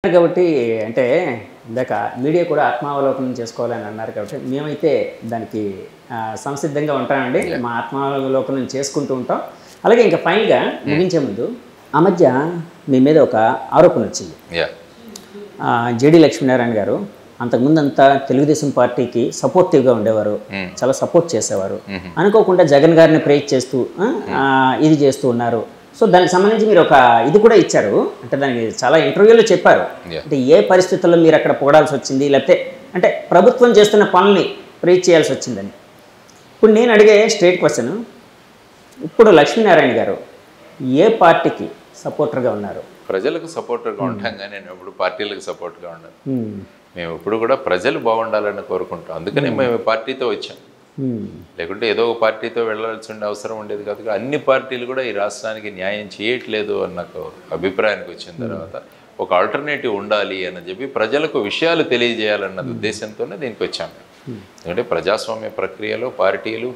కాబట్టి అంటే ఇందాక మీడియా కూడా ఆత్మావలోకనం చేసుకోవాలని అన్నారు కాబట్టి మేమైతే దానికి సంసిద్ధంగా ఉంటామండి. మా ఆత్మావలోకనం చేసుకుంటూ ఉంటాం. అలాగే ఇంకా ఫైనల్గా ముగించే ముందు ఆ మధ్య మీ మీద ఒక ఆరోపణ వచ్చింది. జేడి లక్ష్మీనారాయణ గారు అంతకుముందు అంతా తెలుగుదేశం పార్టీకి సపోర్టివ్గా ఉండేవారు, చాలా సపోర్ట్ చేసేవారు. అనుకోకుండా జగన్ గారిని ప్రేజ్ చేస్తూ ఇది చేస్తూ ఉన్నారు. సో దానికి సంబంధించి మీరు ఒక ఇది కూడా ఇచ్చారు, అంటే దానికి చాలా ఇంటర్వ్యూలో చెప్పారు. అంటే ఏ పరిస్థితుల్లో మీరు అక్కడ పొగడాల్సి వచ్చింది, లేకపోతే అంటే ప్రభుత్వం చేస్తున్న పనుల్ని ప్రేజ్ చేయాల్సి వచ్చిందని. ఇప్పుడు నేను అడిగే స్ట్రేట్ క్వశ్చన్, ఇప్పుడు లక్ష్మీనారాయణ గారు ఏ పార్టీకి సపోర్టర్గా ఉన్నారు? ప్రజలకు సపోర్టర్గా ఉంటాం కానీ నేను ఎప్పుడు పార్టీలకు సపోర్ట్గా ఉన్నాను. మేము ఎప్పుడు కూడా ప్రజలు బాగుండాలని కోరుకుంటాం. అందుకనే మేము పార్టీతో వచ్చాం. లేకుంటే ఏదో ఒక పార్టీతో వెళ్ళాల్సిన అవసరం ఉండేది కాదు. అన్ని పార్టీలు కూడా ఈ రాష్ట్రానికి న్యాయం చేయట్లేదు అన్న అభిప్రాయానికి వచ్చిన తర్వాత ఒక ఆల్టర్నేటివ్ ఉండాలి అని చెప్పి ప్రజలకు విషయాలు తెలియజేయాలన్న ఉద్దేశంతోనే దీనికి వచ్చాము. ఎందుకంటే ప్రజాస్వామ్య ప్రక్రియలో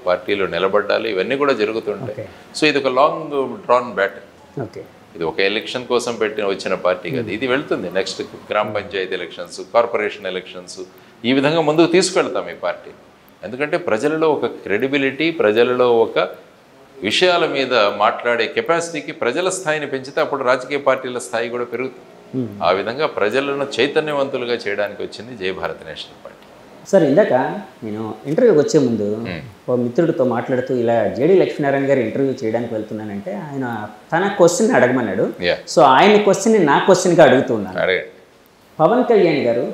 పార్టీలు నిలబడాలి, ఇవన్నీ కూడా జరుగుతుంటాయి. సో ఇది ఒక లాంగ్ డ్రాన్ బ్యాటిల్. ఇది ఒక ఎలక్షన్ కోసం వచ్చిన పార్టీ కాదు. ఇది వెళ్తుంది నెక్స్ట్ గ్రామ పంచాయతీ ఎలక్షన్స్, కార్పొరేషన్ ఎలక్షన్స్, ఈ విధంగా ముందుకు తీసుకెళ్తాం ఈ పార్టీ. ఎందుకంటే ప్రజలలో ఒక క్రెడిబిలిటీ, ప్రజలలో ఒక విషయాల మీద మాట్లాడే కెపాసిటీకి ప్రజల స్థాయిని పెంచితే అప్పుడు రాజకీయ పార్టీల స్థాయి కూడా పెరుగుతుంది. ఆ విధంగా ప్రజలను చైతన్యవంతులుగా చేయడానికి వచ్చింది జై భారత్ నేషనల్ పార్టీ. సార్, ఇందాక నేను ఇంటర్వ్యూకి వచ్చే ముందు ఓ మిత్రుడితో మాట్లాడుతూ ఇలా జేడి లక్ష్మీనారాయణ గారు ఇంటర్వ్యూ చేయడానికి వెళ్తున్నానంటే ఆయన తన క్వశ్చన్ అడగమన్నాడు. సో ఆయన క్వశ్చన్ నా క్వశ్చన్గా అడుగుతూ ఉన్నాను. పవన్ కళ్యాణ్ గారు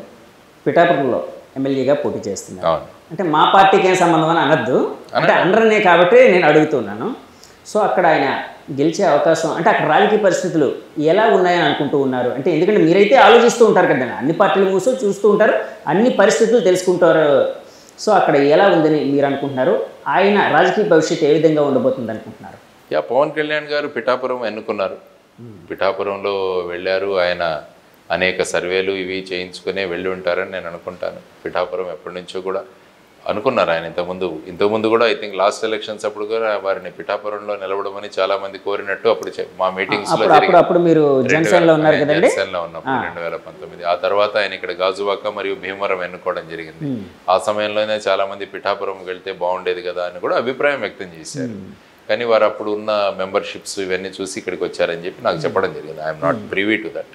పిఠాపురంలో ఎమ్మెల్యేగా పోటీ చేస్తున్నారు. అంటే మా పార్టీకి ఏం సంబంధం అని అనద్దు, అంటే అనరనే కాబట్టి నేను అడుగుతున్నాను. సో అక్కడ ఆయన గెలిచే అవకాశం, అంటే అక్కడ రాజకీయ పరిస్థితులు ఎలా ఉన్నాయని అనుకుంటూ ఉన్నారు? అంటే ఎందుకంటే మీరైతే ఆలోచిస్తూ ఉంటారు కదా, అన్ని పార్టీలు మూసో చూస్తూ ఉంటారు, అన్ని పరిస్థితులు తెలుసుకుంటారు. సో అక్కడ ఎలా ఉందని మీరు అనుకుంటున్నారు? ఆయన రాజకీయ భవిష్యత్తు ఏ విధంగా ఉండబోతుంది అనుకుంటున్నారు? పవన్ కళ్యాణ్ గారు పిఠాపురం ఎన్నుకున్నారు. పిఠాపురంలో వెళ్ళారు. ఆయన అనేక సర్వేలు ఇవి చేయించుకునే వెళ్ళి ఉంటారని నేను అనుకుంటాను. పిఠాపురం ఎప్పటి నుంచో కూడా అనుకున్నారు ఆయన. ఇంతకుముందు కూడా ఐ థింక్ లాస్ట్ ఎలక్షన్స్ అప్పుడు కూడా వారిని పిఠాపురంలో నిలబడమని చాలా మంది కోరినట్టు అప్పుడు మా మీటింగ్స్ లో జనసేనలో ఉన్నప్పుడు 2019. ఆ తర్వాత ఆయన ఇక్కడ గాజువాక మరియు భీమవరం ఎన్నుకోవడం జరిగింది. ఆ సమయంలోనే చాలా మంది పిఠాపురం వెళ్తే బాగుండేది కదా అని కూడా అభిప్రాయం వ్యక్తం చేశారు. కానీ వారు అప్పుడు ఉన్న మెంబర్షిప్స్ ఇవన్నీ చూసి ఇక్కడికి వచ్చారని చెప్పి నాకు చెప్పడం జరిగింది. I'm not privy to that.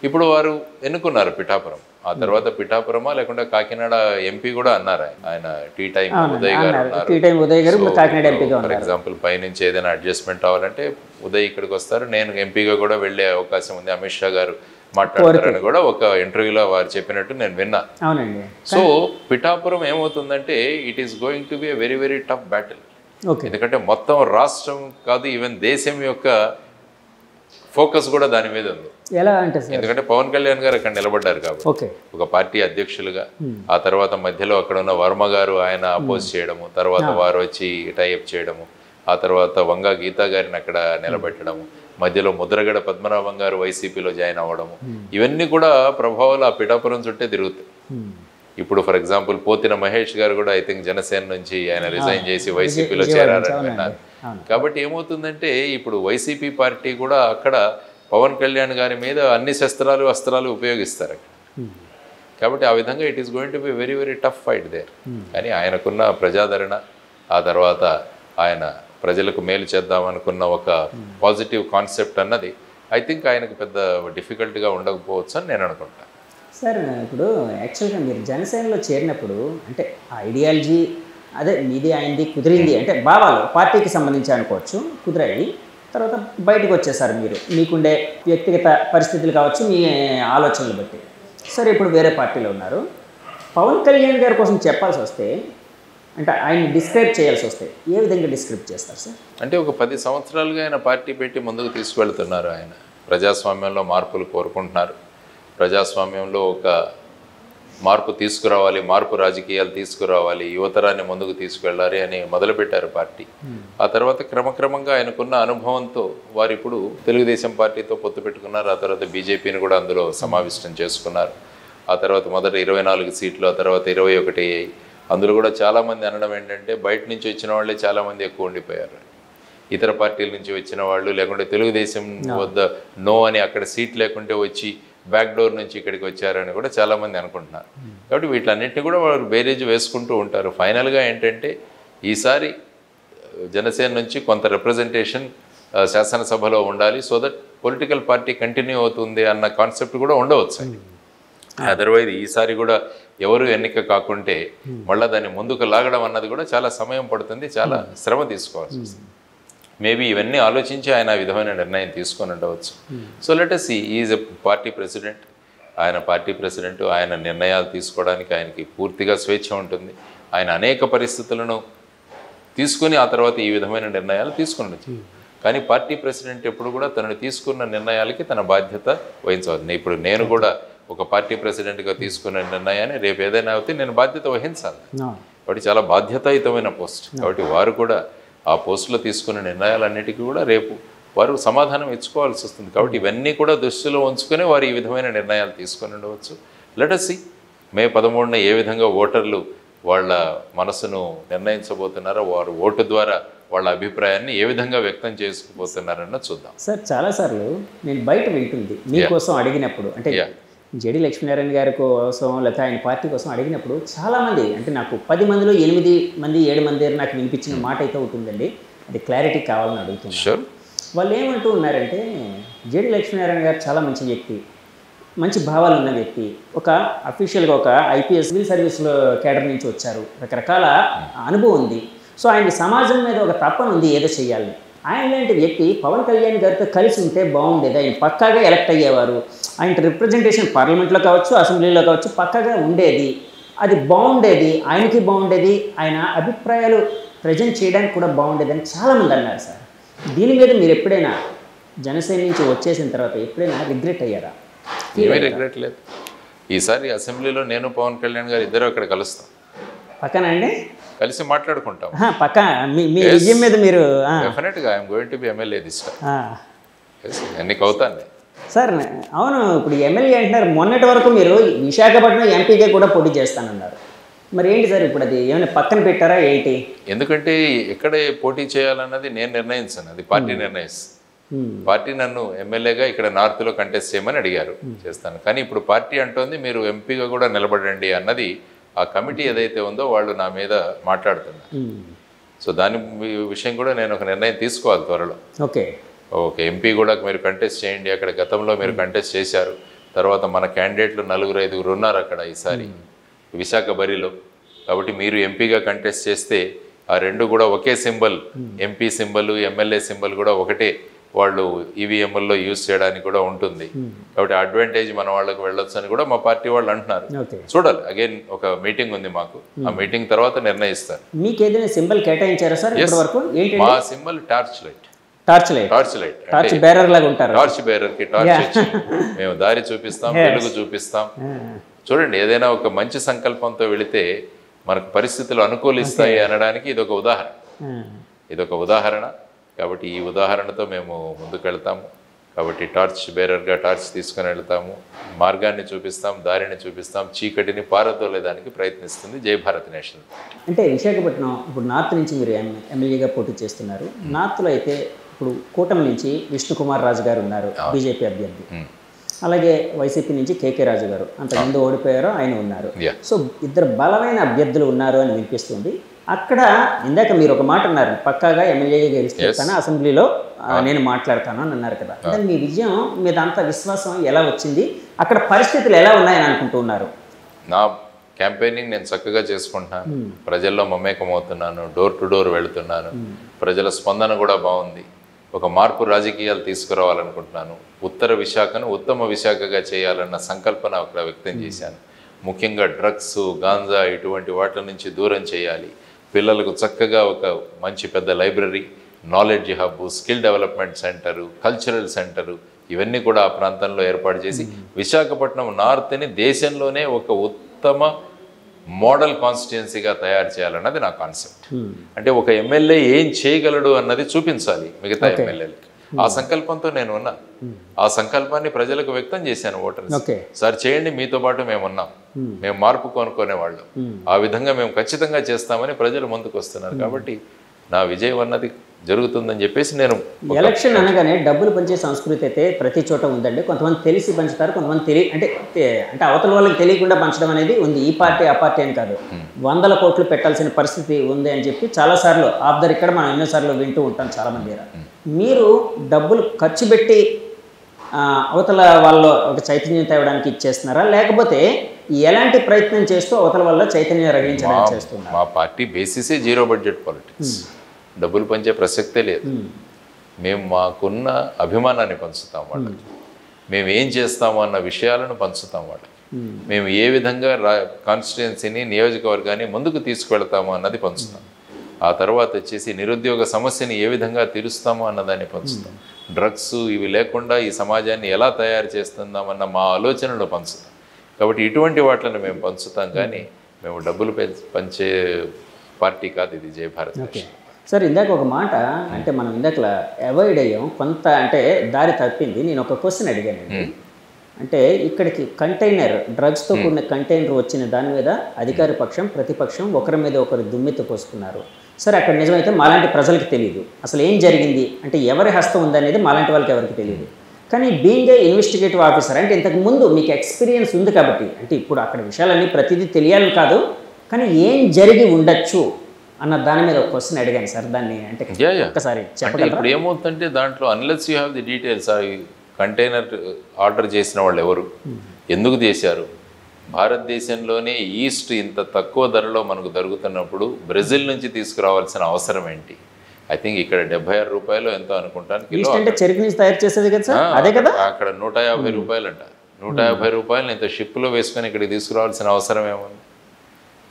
ఇప్పుడు వారు ఎన్నుకున్నారు పిఠాపురం. ఆ తర్వాత పిఠాపురమా లేకుండా కాకినాడ ఎంపీ కూడా అన్నారు. ఆయన టీ టైం ఉదయ్ గారు ఉన్నారు. ఫర్ ఎగ్జాంపుల్ పైనుంచి ఏదైనా అడ్జస్ట్మెంట్ అవ్వాలంటే ఉదయ్ ఇక్కడికి వస్తారు, నేను ఎంపీగా కూడా వెళ్ళే అవకాశం ఉంది, అమిత్ షా గారు మాట్లాడతారని కూడా ఒక ఇంటర్వ్యూలో వారు చెప్పినట్టు నేను విన్నా. సో పిఠాపురం ఏమవుతుందంటే it is going to B a very very tough battle. ఎందుకంటే మొత్తం రాష్ట్రం కాదు, ఈవెన్ దేశం యొక్క ఫోకస్ కూడా దాని మీద ఉంది. ఎందుకంటే పవన్ కళ్యాణ్ గారు అక్కడ నిలబడ్డారు కాబట్టి ఒక పార్టీ అధ్యక్షులుగా. ఆ తర్వాత మధ్యలో అక్కడ ఉన్న వర్మ గారు ఆయన అపోజ్ చేయడము, తర్వాత వారు వచ్చి టైఅప్ చేయడము, ఆ తర్వాత వంగా గీతా గారిని అక్కడ నిలబెట్టడము, మధ్యలో ముద్రగడ పద్మనాభం గారు వైసీపీలో జాయిన్ అవ్వడము, ఇవన్నీ కూడా ప్రభావాలు ఆ పిఠాపురం చుట్టే తిరుగుతాయి. ఇప్పుడు ఫర్ ఎగ్జాంపుల్ పోతిన మహేష్ గారు కూడా ఐ థింక్ జనసేన నుంచి ఆయన రిజైన్ చేసి వైసీపీలో చేరారని విన్నారు. కాబట్టి ఏమవుతుందంటే ఇప్పుడు వైసీపీ పార్టీ కూడా అక్కడ పవన్ కళ్యాణ్ గారి మీద అన్ని అస్త్రాలు ఉపయోగిస్తారు అక్కడ. కాబట్టి ఆ విధంగా it is going to be very very tough fight there. కానీ ఆయనకున్న ప్రజాదరణ, ఆ తర్వాత ఆయన ప్రజలకు మేలు చేద్దామనుకున్న ఒక పాజిటివ్ కాన్సెప్ట్ అన్నది ఐ థింక్ ఆయనకు పెద్ద డిఫికల్ట్గా ఉండకపోవచ్చు అని నేను అనుకుంటాను. సార్, ఇప్పుడు యాక్చువల్గా మీరు జనసేనలో చేరినప్పుడు అంటే ఐడియాలజీ అదే మీది ఆయనది కుదిరింది, అంటే భావాలు పార్టీకి సంబంధించి అనుకోవచ్చు కుదిరాయి. తర్వాత బయటకు వచ్చేసారు మీరు, మీకుండే వ్యక్తిగత పరిస్థితులు కావచ్చు, మీ ఆలోచనలు బట్టి. సరే, ఇప్పుడు వేరే పార్టీలో ఉన్నారు. పవన్ కళ్యాణ్ గారి కోసం చెప్పాల్సి వస్తే, అంటే ఆయన్ని డిస్క్రైబ్ చేయాల్సి వస్తే ఏ విధంగా డిస్క్రైబ్ చేస్తారు సార్? అంటే ఒక 10 సంవత్సరాలుగా ఆయన పార్టీ పెట్టి ముందుకు తీసుకువెళ్తున్నారు. ఆయన ప్రజాస్వామ్యంలో మార్పులు కోరుకుంటున్నారు. ప్రజాస్వామ్యంలో ఒక మార్పు తీసుకురావాలి, మార్పు రాజకీయాలు తీసుకురావాలి, యువతరాన్ని ముందుకు తీసుకెళ్ళాలి అని మొదలుపెట్టారు పార్టీ. ఆ తర్వాత క్రమక్రమంగా ఆయనకున్న అనుభవంతో వారు ఇప్పుడు తెలుగుదేశం పార్టీతో పొత్తు పెట్టుకున్నారు. ఆ తర్వాత బీజేపీని కూడా అందులో సమావిష్టం చేసుకున్నారు. ఆ తర్వాత మొదట 24 సీట్లు, ఆ తర్వాత 21 అయ్యాయి. అందులో కూడా చాలామంది అనడం ఏంటంటే బయట నుంచి వచ్చిన వాళ్ళే చాలామంది ఎక్కువ ఉండిపోయారు. ఇతర పార్టీల నుంచి వచ్చిన వాళ్ళు, లేకుంటే తెలుగుదేశం వద్ద నో అని అక్కడ సీట్ లేకుంటే వచ్చి బ్యాక్ డోర్ నుంచి ఇక్కడికి వచ్చారని కూడా చాలామంది అనుకుంటున్నారు. కాబట్టి వీటన్నిటిని కూడా వాళ్ళు బేరేజ్ వేసుకుంటూ ఉంటారు. ఫైనల్గా ఏంటంటే ఈసారి జనసేన నుంచి కొంత రిప్రజెంటేషన్ శాసనసభలో ఉండాలి, so that political party continue అవుతుంది అన్న కాన్సెప్ట్ కూడా ఉండవచ్చు. అదర్వైజ్ ఈసారి కూడా ఎవరు ఎన్నిక కాకుంటే మళ్ళీ దాన్ని ముందుకు లాగడం అన్నది కూడా చాలా సమయం పడుతుంది, చాలా శ్రమ తీసుకోవాల్సి వస్తుంది. మేబీ ఇవన్నీ ఆలోచించి ఆయన ఆ విధమైన నిర్ణయం తీసుకొని ఉండవచ్చు. So let us see, is a party president. ఆయన పార్టీ ప్రెసిడెంట్, ఆయన నిర్ణయాలు తీసుకోవడానికి ఆయనకి పూర్తిగా స్వేచ్ఛ ఉంటుంది. ఆయన అనేక పరిస్థితులను తీసుకుని ఆ తర్వాత ఈ విధమైన నిర్ణయాలు తీసుకునొచ్చు. కానీ పార్టీ ప్రెసిడెంట్ ఎప్పుడు కూడా తనను తీసుకున్న నిర్ణయాలకి తన బాధ్యత వహించవద్దు. ఇప్పుడు నేను కూడా ఒక పార్టీ ప్రెసిడెంట్గా తీసుకున్న నిర్ణయాన్ని రేపు ఏదైనా అయితే నేను బాధ్యత వహించాలి. కాబట్టి చాలా బాధ్యతాయుతమైన పోస్ట్. కాబట్టి వారు కూడా ఆ పోస్టులో తీసుకున్న నిర్ణయాలన్నిటికీ కూడా రేపు వారు సమాధానం ఇచ్చుకోవాల్సి వస్తుంది. కాబట్టి ఇవన్నీ కూడా దృష్టిలో ఉంచుకొని వారు ఈ విధమైన నిర్ణయాలు తీసుకొని ఉండవచ్చు. లెట్ us see, మే 13న ఏ విధంగా ఓటర్లు వాళ్ళ మనసును నిర్ణయించబోతున్నారో, వారు ఓటు ద్వారా వాళ్ళ అభిప్రాయాన్ని ఏ విధంగా వ్యక్తం చేసుకుపోతున్నారన్న చూద్దాం. సార్ చాలాసార్లు నేను బయట వింటుంది మీకోసం అడిగినప్పుడు, అంటే జేడి లక్ష్మీనారాయణ గారి కోసం లేకపోతే ఆయన పార్టీ కోసం అడిగినప్పుడు చాలామంది, అంటే నాకు 10 మందిలో 8 మంది 7 మంది నాకు వినిపించిన మాట అయితే ఉంటుందండి, అది క్లారిటీ కావాలని అడుగుతున్నారు. వాళ్ళు ఏమంటూ ఉన్నారంటే, జేడి లక్ష్మీనారాయణ గారు చాలా మంచి వ్యక్తి, మంచి భావాలు ఉన్న వ్యక్తి, ఒక అఫీషియల్గా ఒక ఐపీఎస్ సివిల్ సర్వీస్లో కేడర్ నుంచి వచ్చారు, రకరకాల అనుభవం ఉంది. సో ఆయనకి సమాజం మీద ఒక తపన ఉంది, ఏదో చేయాలని. ఆయన లాంటి వ్యక్తి పవన్ కళ్యాణ్ గారితో కలిసి ఉంటే బాగుండేది, ఆయన పక్కాగా ఎలక్ట్ అయ్యేవారు, ఆయన రిప్రజెంటేషన్ పార్లమెంట్లో కావచ్చు అసెంబ్లీలో కావచ్చు పక్కాగా ఉండేది, అది బాగుండేది, ఆయనకి బాగుండేది, ఆయన అభిప్రాయాలు ప్రజెంట్ చేయడానికి కూడా బాగుండేది అని చాలామంది అన్నారు సార్. దీని మీద మీరు ఎప్పుడైనా జనసేన నుంచి వచ్చేసిన తర్వాత ఎప్పుడైనా రిగ్రెట్ అయ్యారా? ఏమీ రిగ్రెట్ లేదు. ఈసారి అసెంబ్లీలో నేను పవన్ కళ్యాణ్ గారు ఇద్దరు అక్కడ కలుస్తాం. పక్కన అండి కలిసి మాట్లాడుకుంటాం. పక్క మీ విజయం మీద మీరు డెఫినెట్గా I'm going to B MLA this time. ఎన్నిక అవుతాను సార్. అవును, ఇప్పుడు ఎమ్మెల్యే అంటున్నారు, మొన్నటి వరకు మీరు విశాఖపట్నం ఎంపీగా కూడా పోటీ చేస్తానన్నారు. మరి ఏంటి సార్ ఇప్పుడు అది ఏమైనా పక్కన పెట్టారా ఏంటి? ఎందుకంటే ఎక్కడ పోటీ చేయాలన్నది నేను నిర్ణయించాను, అది పార్టీ నిర్ణయిస్తుంది. పార్టీ నన్ను ఎమ్మెల్యేగా ఇక్కడ నార్త్లో కంటెస్ట్ చేయమని అడిగారు, చేస్తాను. కానీ ఇప్పుడు పార్టీ అంటోంది మీరు ఎంపీగా కూడా నిలబడండి అన్నది ఆ కమిటీ ఏదైతే ఉందో వాళ్ళు నా మీద మాట్లాడుతున్నారు. సో దాని విషయం కూడా నేను ఒక నిర్ణయం తీసుకోవాలి త్వరలో. ఓకే ఎంపీ కూడా మీరు కంటెస్ట్ చేయండి, అక్కడ గతంలో మీరు కంటెస్ట్ చేశారు, తర్వాత మన క్యాండిడేట్లు 4-5 ఉన్నారు అక్కడ ఈసారి విశాఖ బరిలో. కాబట్టి మీరు ఎంపీగా కంటెస్ట్ చేస్తే ఆ రెండు కూడా ఒకే symbol, MP symbol MLA symbol కూడా ఒకటే, వాళ్ళు ఈవీఎంల్లో యూజ్ చేయడానికి కూడా ఉంటుంది. కాబట్టి అడ్వాంటేజ్ మన వాళ్ళకి వెళ్ళొచ్చు అని కూడా మా పార్టీ వాళ్ళు అంటున్నారు. చూడాలి, అగైన్ ఒక మీటింగ్ ఉంది మాకు, ఆ మీటింగ్ తర్వాత నిర్ణయిస్తారు. మీకు ఏదైనా సింబల్ కేటాయించారా సార్ ఇప్పటివరకు? మా symbol torch light. Torch bearer లాగా ఉంటారు. టార్చ్ బేరర్కి టార్చ్ ఇచ్చి మేము దారి చూపిస్తాం, వెలుగు చూపిస్తాం. చూడండి, ఏదైనా ఒక మంచి సంకల్పంతో వెళితే మనకు పరిస్థితులు అనుకూలిస్తాయి అనడానికి ఇదొక ఉదాహరణ. కాబట్టి ఈ ఉదాహరణతో మేము ముందుకెళ్తాము. కాబట్టి టార్చ్ బేరర్గా టార్చ్ తీసుకుని వెళ్తాము, మార్గాన్ని చూపిస్తాం, దారిని చూపిస్తాం, చీకటిని పారదోలేదానికి ప్రయత్నిస్తుంది జై భారత్ నేషనల్ పార్టీ. అంటే విశాఖపట్నం ఇప్పుడు నార్త్ నుంచి మీరు ఎమ్మెల్యేగా పోటీ చేస్తున్నారు. నార్త్లో అయితే ఇప్పుడు కూటమి నుంచి విష్ణుకుమార్ రాజు గారు ఉన్నారు, బీజేపీ అభ్యర్థి. అలాగే వైసీపీ నుంచి కేకే రాజు గారు, అంతకుముందు ఓడిపోయారో ఆయన ఉన్నారు. సో ఇద్దరు బలమైన అభ్యర్థులు ఉన్నారు అని వినిపిస్తుంది. అక్కడ ఇందాక మీరు ఒక మాట అన్నారు, పక్కాగా ఎమ్మెల్యేగా గెలుస్తాను, అసెంబ్లీలో నేను మాట్లాడతాను అని అన్నారు కదా. అంటే మీ విజయం మీద అంత విశ్వాసం ఎలా వచ్చింది? అక్కడ పరిస్థితులు ఎలా ఉన్నాయని అనుకుంటూ ఉన్నారు? నా క్యాంపెయినింగ్ నేను చక్కగా చేసుకుంటున్నాను, ప్రజల్లో మమేకమవుతున్నాను, డోర్ టు డోర్ వెళుతున్నాను, ప్రజల స్పందన కూడా బాగుంది. ఒక మార్పు రాజకీయాలు తీసుకురావాలనుకుంటున్నాను. ఉత్తర విశాఖను ఉత్తమ విశాఖగా చేయాలన్న సంకల్పన అక్కడ వ్యక్తం చేశాను. ముఖ్యంగా డ్రగ్స్, గాంజా ఇటువంటి వాటి నుంచి దూరం చేయాలి. పిల్లలకు చక్కగా ఒక మంచి పెద్ద library, knowledge hub, skill development centre, cultural centre ఇవన్నీ కూడా ఆ ప్రాంతంలో ఏర్పాటు చేసి విశాఖపట్నం నార్త్ని దేశంలోనే ఒక ఉత్తమ మోడల్ కాన్స్టిట్యుయెన్సీగా తయారు చేయాలన్నది నా కాన్సెప్ట్. అంటే ఒక ఎమ్మెల్యే ఏం చేయగలడు అన్నది చూపించాలి మిగతా ఎమ్మెల్యేలకి. ఆ సంకల్పంతో నేను ఉన్నా. ఆ సంకల్పాన్ని ప్రజలకు వ్యక్తం చేశాను ఓటర్స్. సార్ చేయండి, మీతో పాటు మేము ఉన్నాం, మేము మార్పు కొనుక్కునే వాళ్ళం, ఆ విధంగా మేము ఖచ్చితంగా చేస్తామని ప్రజలు ముందుకు వస్తున్నారు. కాబట్టి నా విజయం అన్నది జరుగుతుందని చెప్పేసి నేను ఎలక్షన్ అనగానే డబ్బులు పంచే సంస్కృతి అయితే ప్రతి చోట ఉందండి. కొంతమంది తెలిసి పంచుతారు, కొంతమంది అంటే అవతల వాళ్ళకి తెలియకుండా పంచడం అనేది ఉంది. ఈ పార్టీ ఆ పార్టీ అని కాదు, 100 కోట్లు పెట్టాల్సిన పరిస్థితి ఉంది అని చెప్పి చాలాసార్లు ఆఫ్ ద రికార్డ్ మనం ఎన్నోసార్లు వింటూ ఉంటాం చాలామంది. మీరు డబ్బులు ఖర్చు పెట్టి అవతల వాళ్ళు ఒక చైతన్యం తేవడానికి ఇచ్చేస్తున్నారా, లేకపోతే ఎలాంటి ప్రయత్నం చేస్తూ అవతల వల్ల చైతన్యం రగిలించడానికి చేస్తున్నారు? మా పార్టీ బేసిసే జీరో బడ్జెట్ పాలిటిక్స్. డబ్బులు పంచే ప్రసక్తే లేదు. మేము మాకున్న అభిమానాన్ని పంచుతాం వాళ్ళకి, మేము ఏం చేస్తాము అన్న విషయాలను పంచుతాం వాళ్ళకి, మేము ఏ విధంగా కాన్స్టిట్యుయెన్సీని నియోజకవర్గాన్ని ముందుకు తీసుకువెళ్తాము అన్నది పంచుతాం. ఆ తర్వాత వచ్చేసి నిరుద్యోగ సమస్యని ఏ విధంగా తీరుస్తామో అన్నదాన్ని పంచుతాం. డ్రగ్స్ ఇవి లేకుండా ఈ సమాజాన్ని ఎలా తయారు చేస్తుందామన్న మా ఆలోచనలు పంచుతాం. కాబట్టి ఇటువంటి వాటిని మేము పంచుతాం, కానీ మేము డబ్బులు పంచే పార్టీ కాదు ఇది జయభారత్. సార్, ఇందాక ఒక మాట అంటే మనం ఇందాక అవాయిడ్ అయ్యాం కొంత, అంటే దారి తప్పింది. నేను ఒక క్వశ్చన్ అడిగానండి. అంటే ఇక్కడికి కంటైనర్, డ్రగ్స్తో కూడిన కంటైనర్ వచ్చిన దాని మీద అధికార పక్షం ప్రతిపక్షం ఒకరి మీద ఒకరు దుమ్మెత్తి పోసుకున్నారు. సరే, అక్కడ నిజమైతే మాలాంటి ప్రజలకు తెలియదు అసలు ఏం జరిగింది, అంటే ఎవరి హస్తం ఉందనేది మాలాంటి వాళ్ళకి ఎవరికి తెలియదు. కానీ బీయింగ్ ఏ ఇన్వెస్టిగేటివ్ ఆఫీసర్ అంటే ఇంతకు ముందు మీకు ఎక్స్పీరియన్స్ ఉంది కాబట్టి, అంటే ఇప్పుడు అక్కడ విషయాలన్నీ ప్రతిదీ తెలియాలని కాదు, కానీ ఏం జరిగి ఉండొచ్చు అన్న దాని మీద ఒక క్వశ్చన్ అడిగాను సార్. దాన్ని అంటే ఒక్కసారి చెప్పండి. ఇప్పుడు ఏమవుతుందంటే దాంట్లో unless you have the details, container order చేసిన వాళ్ళు ఎవరు, ఎందుకు చేశారు, భారతదేశంలోనే ఈస్ట్ ఇంత తక్కువ ధరలో మనకు దొరుకుతున్నప్పుడు బ్రెజిల్ నుంచి తీసుకురావాల్సిన అవసరం ఏంటి? ఐ థింక్ ఇక్కడ 76 రూపాయలు ఎంతో అనుకుంటాను కిలో. అంటే చెరుకు నుంచి తయారు చేసేది కదా సార్, అదే కదా. అక్కడ 150 రూపాయలు అంట. 150 రూపాయలు ఇంత షిప్లో వేసుకొని ఇక్కడికి తీసుకురావాల్సిన అవసరం ఏముంది?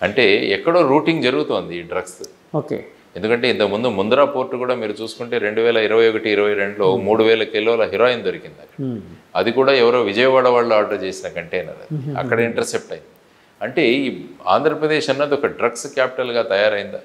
అంటే ఎక్కడో రూటింగ్ జరుగుతోంది ఈ డ్రగ్స్. ఓకే. ఎందుకంటే ఇంతకుముందు ముంద్రా పోర్టు కూడా మీరు చూసుకుంటే 2021-22లో 3000 కిలోల హెరాయిన్ దొరికింది అక్కడ. అది కూడా ఎవరో విజయవాడ వాళ్ళు ఆర్డర్ చేసిన కంటైనర్, అది అక్కడ ఇంటర్సెప్ట్ అయింది. అంటే ఈ ఆంధ్రప్రదేశ్ అన్నది ఒక డ్రగ్స్ క్యాపిటల్గా తయారైందా?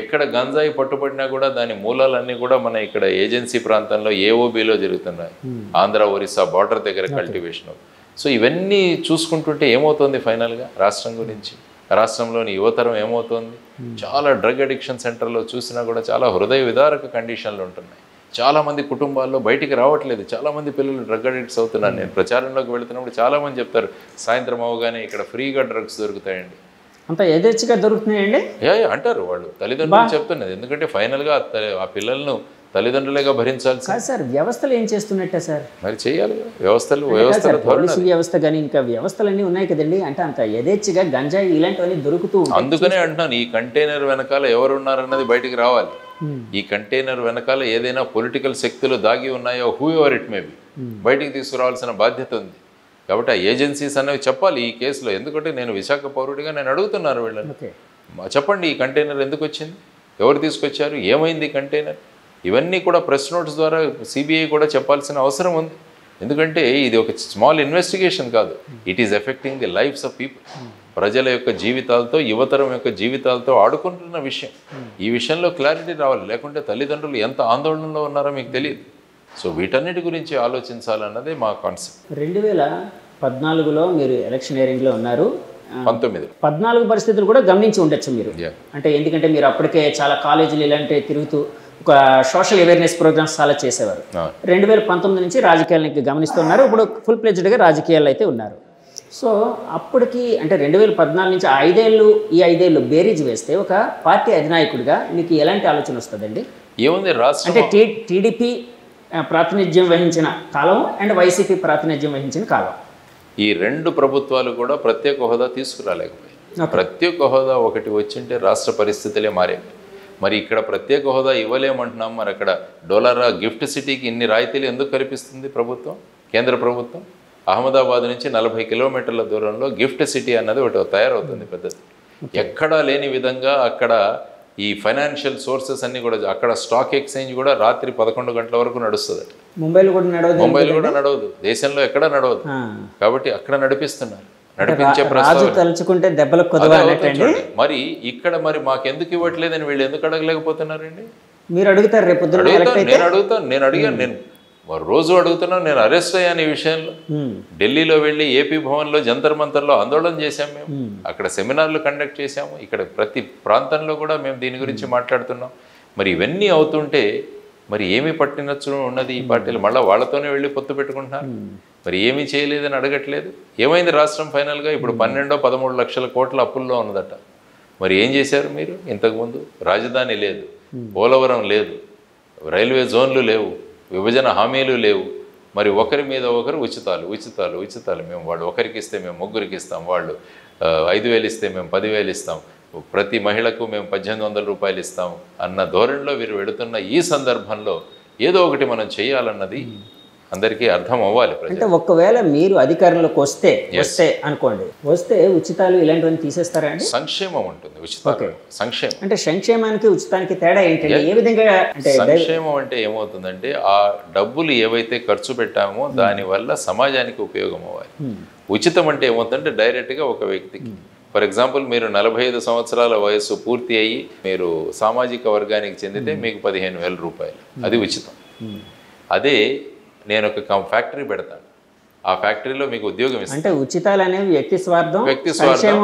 ఎక్కడ గంజాయి పట్టుబడినా కూడా దాని మూలాలన్నీ కూడా మన ఇక్కడ ఏజెన్సీ ప్రాంతంలో ఏఓబిలో జరుగుతున్నాయి. ఆంధ్ర ఒరిస్సా బార్డర్ దగ్గర కల్టివేషన్. సో ఇవన్నీ చూసుకుంటుంటే ఏమవుతుంది ఫైనల్గా రాష్ట్రం గురించి, రాష్ట్రంలోని యువతరం ఏమవుతుంది? చాలా డ్రగ్ అడిక్షన్ సెంటర్లో చూసినా కూడా చాలా హృదయ విదారక కండిషన్లు ఉంటున్నాయి. చాలామంది కుటుంబాల్లో బయటికి రావట్లేదు, చాలామంది పిల్లలు డ్రగ్ అడిక్ట్స్ అవుతున్నారు. నేను ప్రచారంలోకి వెళుతున్నప్పుడు చాలామంది చెప్తారు సాయంత్రం అవగానే ఇక్కడ ఫ్రీగా డ్రగ్స్ దొరుకుతాయండి, అంత యథేచ్ఛగా దొరుకుతున్నాయండి అంటారు వాళ్ళు. తల్లిదండ్రులు చెప్తున్నది, ఎందుకంటే ఫైనల్గా ఆ పిల్లలను తల్లిదండ్రులుగా భరించాల్సి. సార్, వ్యవస్థలు ఏం చేస్తున్నట్టే సార్? మరి చేయాలి వ్యవస్థలు పోలీసు వ్యవస్థ కానీ ఇంకా వ్యవస్థలన్నీ ఉన్నాయి కదండి. అంటే అంత యథేచ్ఛగా గంజాయి ఇలాంటివన్నీ దొరుకుతూ, అందుకనే అంటున్నాను ఈ కంటైనర్ వెనకాల ఎవరు ఉన్నారన్నది బయటికి రావాలి. ఈ కంటైనర్ వెనకాల ఏదైనా పొలిటికల్ శక్తులు దాగి ఉన్నాయో, who ever it may be, బయటికి తీసుకురావాల్సిన బాధ్యత ఉంది. కాబట్టి ఆ ఏజెన్సీస్ అనేవి చెప్పాలి ఈ కేసులో. ఎందుకంటే నేను విశాఖ పౌరుడిగా నేను అడుగుతున్నాను వీళ్ళని, చెప్పండి ఈ కంటైనర్ ఎందుకు వచ్చింది, ఎవరు తీసుకొచ్చారు, ఏమైంది కంటైనర్? ఇవన్నీ కూడా ప్రెస్ నోట్స్ ద్వారా సిబిఐ కూడా చెప్పాల్సిన అవసరం ఉంది. ఎందుకంటే ఇది ఒక స్మాల్ ఇన్వెస్టిగేషన్ కాదు, it is affecting the lifes of people. ప్రజల యొక్క జీవితాలతో, యువతరం యొక్క జీవితాలతో ఆడుకుంటున్న విషయం. ఈ విషయంలో క్లారిటీ రావాలి, లేకుంటే తల్లిదండ్రులు ఎంత ఆందోళనలో ఉన్నారో మీకు తెలియదు. సో వీటన్నిటి గురించి ఆలోచించాలన్నదే మా కాన్సెప్ట్. 2014లో మీరు ఎలక్షనీరింగ్లో ఉన్నారు. 14 పరిస్థితులు కూడా గమనించి ఉండొచ్చు మీరు. అంటే ఎందుకంటే మీరు అప్పటికే చాలా కాలేజీలు ఇలాంటివి తిరుగుతూ ఒక సోషల్ అవేర్నెస్ ప్రోగ్రామ్స్ చాలా చేసేవారు. 2019 నుంచి రాజకీయాలకి గమనిస్తున్నారు, ఇప్పుడు ఫుల్ ప్లెజ్డ్గా రాజకీయాలు అయితే ఉన్నారు. సో అప్పటికి అంటే 2014 నుంచి ఈ 5 ఏళ్ళు బేరీజ్ వేస్తే ఒక పార్టీ అధినాయకుడిగా మీకు ఎలాంటి ఆలోచన వస్తుందండి? ఏముంది, రాష్ట్రం అంటే టీడీపీ ప్రాతినిధ్యం వహించిన కాలం అండ్ వైసీపీ ప్రాతినిధ్యం వహించిన కాలం, ఈ 2 ప్రభుత్వాలు కూడా ప్రత్యేక హోదా తీసుకురాలేకపోయాయి. ప్రత్యేక హోదా ఒకటి వచ్చింటే రాష్ట్ర పరిస్థితులే మారేవి. మరి ఇక్కడ ప్రత్యేక హోదా ఇవ్వలేమంటున్నాం. మరి అక్కడ డోలారా గిఫ్ట్ సిటీకి ఇన్ని రాయితీలు ఎందుకు కల్పిస్తుంది ప్రభుత్వం, కేంద్ర ప్రభుత్వం? అహ్మదాబాద్ నుంచి 40 కిలోమీటర్ల దూరంలో గిఫ్ట్ సిటీ అన్నది ఒకటి తయారవుతుంది పెద్దది. ఎక్కడా లేని విధంగా అక్కడ ఈ ఫైనాన్షియల్ సోర్సెస్ అన్నీ కూడా, అక్కడ స్టాక్ ఎక్స్చేంజ్ కూడా రాత్రి 11 గంటల వరకు నడుస్తుంది. ముంబైలో కూడా నడవదు, దేశంలో ఎక్కడ నడవదు. కాబట్టి అక్కడ నడిపిస్తున్నారు. నడిపించే తలుచుకుంటే దెబ్బలు కుదరదు. మరి ఇక్కడ మరి మాకెందుకు ఇవ్వట్లేదని వీళ్ళు ఎందుకు అడగలేకపోతున్నారండి? మీరు అడుగుతారు రేపు నేను అడిగాను, నేను రోజు అడుగుతున్నాను. నేను అరెస్ట్ అయ్యాను ఈ విషయంలో. ఢిల్లీలో వెళ్ళి ఏపీ భవన్లో జంతర్ మంతర్లో ఆందోళన చేశాం మేము, అక్కడ సెమినార్లు కండక్ట్ చేశాము. ఇక్కడ ప్రతి ప్రాంతంలో కూడా మేము దీని గురించి మాట్లాడుతున్నాం. మరి ఇవన్నీ అవుతుంటే మరి ఏమి పట్టినచ్చు ఉన్నది ఈ పార్టీలు? మళ్ళీ వాళ్ళతోనే వెళ్ళి పొత్తు పెట్టుకుంటున్నారు. మరి ఏమీ చేయలేదని అడగట్లేదు. ఏమైంది రాష్ట్రం ఫైనల్గా? ఇప్పుడు 12-13 లక్షల కోట్ల అప్పుల్లో ఉన్నదట. మరి ఏం చేశారు మీరు? ఇంతకుముందు రాజధాని లేదు, పోలవరం లేదు, రైల్వే జోన్లు లేవు, విభజన హామీలు లేవు. మరి ఒకరి మీద ఒకరు ఉచితాలు ఉచితాలు ఉచితాలు. మేము వాళ్ళు ఒకరికి ఇస్తే మేము ముగ్గురికి ఇస్తాం, వాళ్ళు 5,000 ఇస్తే మేము 10,000 ఇస్తాం, ప్రతి మహిళకు మేము 1,800 రూపాయలు ఇస్తాం అన్న ధోరణిలో వీరు వెడుతున్న ఈ సందర్భంలో ఏదో ఒకటి మనం చేయాలన్నది అందరికీ అర్థం అవ్వాలి. అంటే ఒకవేళ మీరు అధికారంలోకి వస్తే అనుకోండి, వస్తే ఉచితాలు ఇలాంటివన్నీ తీసేస్తారా అండి? సంక్షేమం ఉంటుంది, ఉచితాలు సంక్షేమం. అంటే సంక్షేమానికి ఉచితానికి తేడా ఏంటంటే ఏ విధంగా? అంటే సంక్షేమం అంటే ఏమవుతుందంటే ఆ డబ్బులు ఏవైతే ఖర్చు పెట్టామో దానివల్ల సమాజానికి ఉపయోగం అవ్వాలి. ఉచితం అంటే ఏమవుతుందంటే డైరెక్ట్గా ఒక వ్యక్తికి, ఫర్ ఎగ్జాంపుల్ మీరు 45 సంవత్సరాల వయస్సు పూర్తి అయ్యి మీరు సామాజిక వర్గానికి చెందితే మీకు 15,000 రూపాయలు, అది ఉచితం. అదే నేను ఒక ఫ్యాక్టరీ పెడతాను, ఆ ఫ్యాక్టరీలో మీకు ఉద్యోగం ఇస్తాను. అంటే ఉచితాలు అనేవి వ్యక్తి స్వార్థం,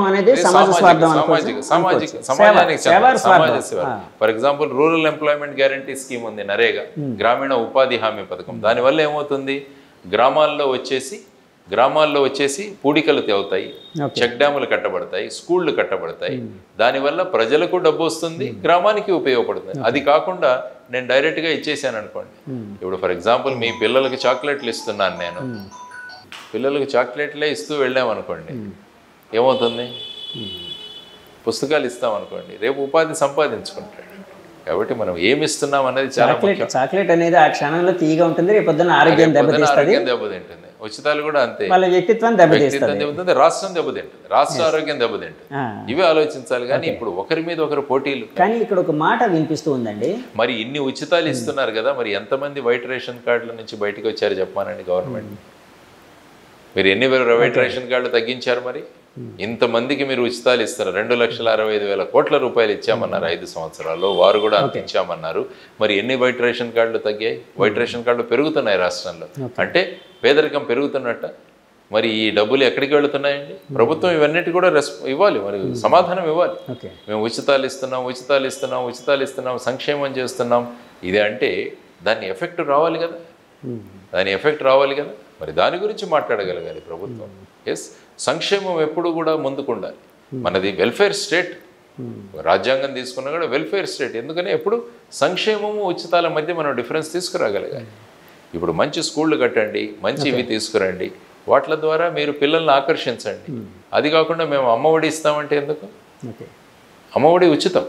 అనేది సమాజానికి సమాజ సేవ. For example rural employment guarantee scheme ఉంది, నరేగా గ్రామీణ ఉపాధి హామీ పథకం. దానివల్ల ఏమవుతుంది, గ్రామాల్లో వచ్చేసి పూడికలు తేవుతాయి, చెక్ డ్యాములు కట్టబడతాయి, స్కూళ్ళు కట్టబడతాయి. దానివల్ల ప్రజలకు డబ్బు వస్తుంది, గ్రామానికి ఉపయోగపడుతుంది. అది కాకుండా నేను డైరెక్ట్గా ఇచ్చేసాను అనుకోండి, ఇప్పుడు ఫర్ ఎగ్జాంపుల్ మీ పిల్లలకి చాక్లెట్లు ఇస్తున్నాను, నేను పిల్లలకి చాక్లెట్లే ఇస్తూ వెళ్ళామనుకోండి, ఏమవుతుంది? పుస్తకాలు ఇస్తామనుకోండి, రేపు ఉపాధి సంపాదించుకుంటాడు. కాబట్టి మనం ఏమి ఇస్తున్నాం అనేది చాలా ముఖ్యం. చాక్లెట్ అనేది ఆ క్షణంలో తీయగా ఉంటుంది, రేపు పొద్దున్న ఆరోగ్యం దెబ్బతింటుంది. ఉచితాలు కూడా అంతే, వాళ్ళ వ్యక్తిత్వం దెబ్బతింటుంది, రాష్ట్రం దెబ్బతింటుంది, రాష్ట్ర ఆరోగ్యం దెబ్బతింటుంది. ఇవే ఆలోచించాలి. కానీ ఇప్పుడు ఒకరి మీద ఒకరు పోటీలు. కానీ ఇక్కడ ఒక మాట వినిపిస్తూ ఉందండి, మరి ఇన్ని ఉచితాలు ఇస్తున్నారు కదా, మరి ఎంతమంది వైట్ రేషన్ కార్డుల నుంచి బయటకు వచ్చారు చెప్పానండి గవర్నమెంట్? మీరు ఎన్ని వైట్ రేషన్ కార్డులు తగ్గించారు? మరి ఇంతమందికి మీరు ఉచితాలు ఇస్తారు. 2,65,000 కోట్ల రూపాయలు ఇచ్చామన్నారు 5 సంవత్సరాల్లో, వారు కూడా అంత ఇచ్చామన్నారు. మరి ఎన్ని వైట్ రేషన్ కార్డులు తగ్గాయి? వైట్ రేషన్ కార్డులు పెరుగుతున్నాయి రాష్ట్రంలో, అంటే పేదరికం పెరుగుతున్నట్ట. మరి ఈ డబ్బులు ఎక్కడికి వెళుతున్నాయండి? ప్రభుత్వం ఇవన్నిటి కూడా ఇవ్వాలి, మరి సమాధానం ఇవ్వాలి. మేము ఉచితాలు ఇస్తున్నాం, సంక్షేమం చేస్తున్నాం, ఇదే అంటే దాని ఎఫెక్ట్ రావాలి కదా, మరి దాని గురించి మాట్లాడగలగాలి ప్రభుత్వం. ఎస్, సంక్షేమం ఎప్పుడు కూడా ముందుకు ఉండాలి. మనది వెల్ఫేర్ స్టేట్, రాజ్యాంగం తీసుకున్నా కూడా వెల్ఫేర్ స్టేట్. ఎందుకని ఎప్పుడు సంక్షేమము ఉచితాల మధ్య మనం డిఫరెన్స్ తీసుకురాగలగాలి. ఇప్పుడు మంచి స్కూళ్ళు కట్టండి, మంచి ఇవి తీసుకురండి, వాటి ద్వారా మీరు పిల్లల్ని ఆకర్షించండి. అది కాకుండా మేము అమ్మఒడి ఇస్తామంటే ఎందుకు? అమ్మఒడి ఉచితం.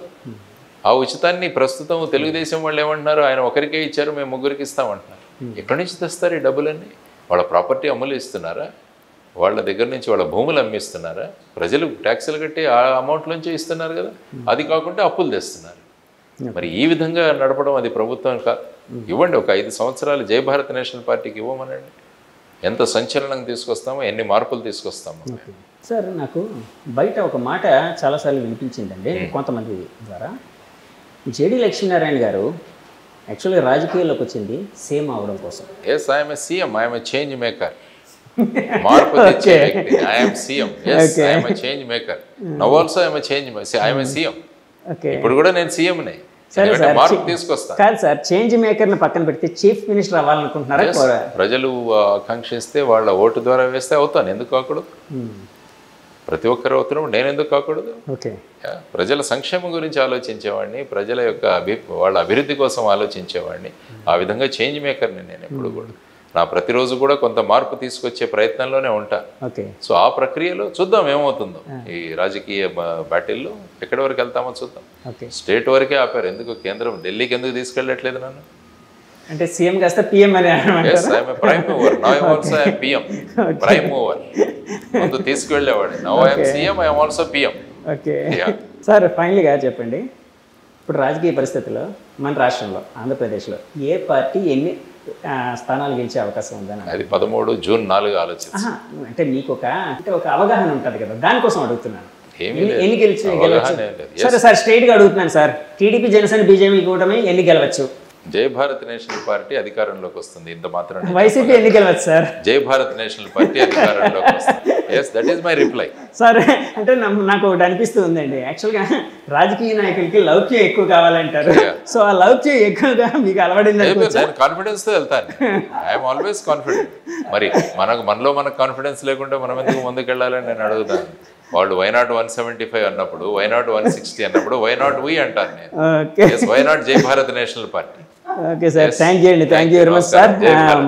ఆ ఉచితాన్ని ప్రస్తుతం తెలుగుదేశం వాళ్ళు ఏమంటున్నారు, ఆయన ఒకరికే ఇచ్చారు, మేము ముగ్గురికి ఇస్తామంటున్నారు. ఎక్కడి నుంచి తెస్తారు ఈ డబ్బులన్నీ? వాళ్ళ ప్రాపర్టీ అమ్ములు ఇస్తున్నారా? వాళ్ళ దగ్గర నుంచి వాళ్ళ భూములు అమ్మిస్తున్నారా? ప్రజలు ట్యాక్సులు కట్టి ఆ అమౌంట్ నుంచే ఇస్తున్నారు కదా. అది కాకుండా అప్పులు తెస్తున్నారు. మరి ఈ విధంగా నడపడం అది ప్రభుత్వం ఇవ్వండి. ఒక 5 సంవత్సరాలు జై భారత్ నేషనల్ పార్టీకి ఇవ్వమనండి. ఎంత సంచలనం తీసుకొస్తామో, ఎన్ని మార్పులు తీసుకొస్తామో. సార్, నాకు బయట ఒక మాట చాలాసార్లు వినిపించిందండి కొంతమంది ద్వారా. జేడి లక్ష్మీనారాయణ గారు యాక్చువల్గా రాజకీయాల్లోకి వచ్చింది సేమ్ అవడం కోసం. Yes, I'm a CM, I'm a change maker. మార్పు తెచ్చే వ్యక్తి. I'm CM. Yes, I'm a change maker. Now also I'm a change, I'm a CM. ఇప్పుడు కూడా నేను సీఎంనే. మార్పు తీసుకొస్తా. కాదు సార్, చేంజ్ మేకర్ని పక్కన పెడితే చీఫ్ మినిస్టర్ అవ్వాలనుకుంటున్నారా? ప్రజలు ఆకాంక్షిస్తే వాళ్ళ ఓటు ద్వారా వేస్తే అవుతాను, ఎందుకు కాకూడదు? ప్రతి ఒక్కరు అవుతున్నప్పుడు నేను ఎందుకు కాకూడదు? ప్రజల సంక్షేమం గురించి ఆలోచించేవాడిని, ప్రజల యొక్క వాళ్ళ అభివృద్ధి కోసం ఆలోచించేవాడిని. ఆ విధంగా చేంజ్ మేకర్ని నేను ఎప్పుడు కూడా. నా ప్రతిరోజు కూడా కొంత మార్పు తీసుకొచ్చే ప్రయత్నంలోనే ఉంటా. సో ఆ ప్రక్రియలో చూద్దాం ఏమవుతుందో. ఈ రాజకీయ బ్యాటిల్లో ఎక్కడి వరకు వెళ్తామో చూద్దాం. స్టేట్ వరకే ఆపారు, ఎందుకు కేంద్రం ఢిల్లీకి ఎందుకు తీసుకెళ్ళట్లేదు నన్ను? అంటే సీఎం కాస్త పిఎం అని. Prime mover. Now I'm also PM. Prime mover. ముందు తీసుకువెళ్ళేవాడు. Now I'm CM, I'm also PM. Okay sir, ఫైనల్గా చెప్పండి, ఇప్పుడు రాజకీయ పరిస్థితుల్లో మన రాష్ట్రంలో ఆంధ్రప్రదేశ్లో ఏ పార్టీ ఎన్ని స్థానాలు గెలిచే అవకాశం ఉందని? అది 13 జూన్ 4 ఆలోచన. అంటే మీకు ఒక అవగాహన ఉంటుంది కదా, దానికోసం అడుగుతున్నాను. ఎన్ని గెలవచ్చు? సరే సార్, స్ట్రైట్గా అడుగుతున్నాను సార్. టీడీపీ, జనసేన, బీజేపీ కూటమి ఎన్ని గెలవచ్చు? జై భారత్ నేషనల్ పార్టీ అధికారంలోకి వస్తుంది. ఇంత మాత్రం. వైసీపీ ఎన్ని గెలవచ్చు సార్? జై భారత్ నేషనల్ పార్టీ అధికారంలోకి వస్తుంది. Yes, that is my reply. సరే అంటే నాకు ఒకటి అనిపిస్తూ ఉందండి, యాక్చువల్గా రాజకీయ నాయకులకి లౌక్యం ఎక్కువ కావాలంటారు. సో ఆ లౌక్యం ఎక్కువగా మీకు అలవడింది. నేను కాన్ఫిడెన్స్తో వెళ్తాను, ఐఎమ్ ఆల్వేస్ కాన్ఫిడెంట్. మరి మనలో మనకు కాన్ఫిడెన్స్ లేకుంటే మనం ఎందుకు ముందుకు వెళ్ళాలని నేను అడుగుతాను. వాళ్ళు వైనాట్ 175 అన్నప్పుడు, వైనాట్ 160 అన్నప్పుడు వైనాట్ వి అంటాను నేను. Why not Jai Bharat national party. Okay sir, thank you అండి, thank you very much sir.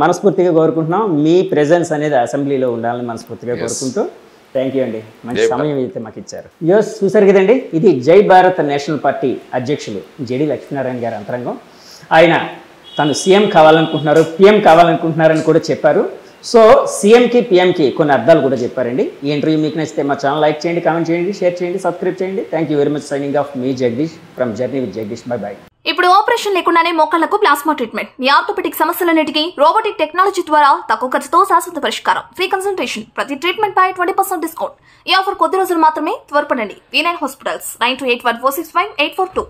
మనస్ఫూర్తిగా కోరుకుంటున్నాం మీ ప్రెజెన్స్ అనేది అసెంబ్లీలో ఉండాలని మనస్ఫూర్తిగా కోరుకుంటూ థ్యాంక్ యూ అండి, మంచి సమయం అయితే మాకు ఇచ్చారు. చూసారు కదండి, ఇది జై భారత్ నేషనల్ పార్టీ అధ్యక్షులు జేడి లక్ష్మీనారాయణ గారి అంతరంగం. ఆయన తను సీఎం కావాలనుకుంటున్నారు, పిఎం కావాలనుకుంటున్నారని కూడా చెప్పారు. సో సీఎంకి పిఎంకి కొన్ని అర్థాలు కూడా చెప్పారండి. ఈ ఇంటర్వ్యూ మీకు నచ్చితే మా ఛానల్ లైక్ చేయండి, కామెంట్ చేయండి, షేర్ చేయండి, సబ్స్క్రైబ్ చేయండి. Thank you very much. Signing off me Jagadish from journey with Jagadish. By by. ఇప్పుడు ఆపరేషన్ లేకుండానే మోకాళ్లకు ప్లాస్మా ట్రీట్మెంట్, మీ ఆర్థోపెటిక్ సమస్యలన్నిటికీ రోబోటిక్ టెక్నాలజీ ద్వారా తక్కువ ఖర్చుతో శాశ్వత పరిష్కారం, ఫ్రీ కన్సల్టేషన్, ప్రతి ట్రీట్మెంట్ పై 20% డిస్కౌంట్. ఈ ఆఫర్ కొద్ది రోజులు మాత్రమే, త్వరపడండి. V9 hospitals 9281465842.